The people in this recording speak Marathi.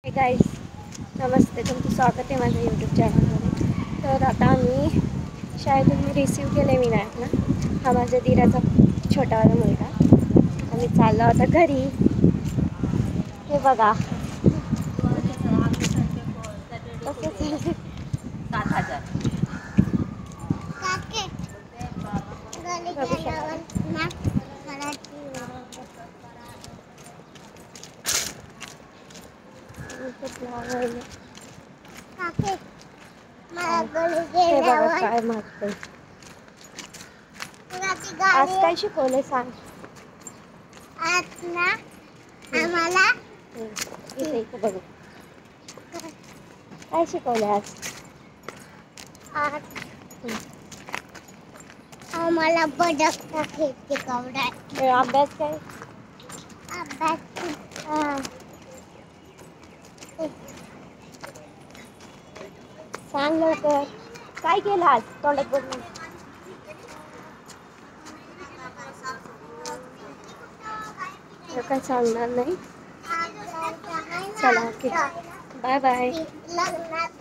हे गाईज नमस्ते, तुमचं स्वागत आहे माझ्या यूट्यूब चॅनलमध्ये. तर आता आम्ही शाळेतून रिसीव केले विनायकला. हा माझ्या दिराचा छोटावाला मुलगा. आम्ही चाललो आता घरी. हे बघा कसं चाललं. 7,000 बघू शकता. हे बघा काय मागतंय. आज काय शिकवलंय सांग. आज ना आम्हाला इथे इथे बघू काय शिकवलंय आज. आम्हाला बदक खेळते कवड्यात अभ्यास काय. अभ्यास सांग लवकर काय केलं आज तोंडात बघून. काय सांगणार नाही. चला ओके बाय बाय. लग्नात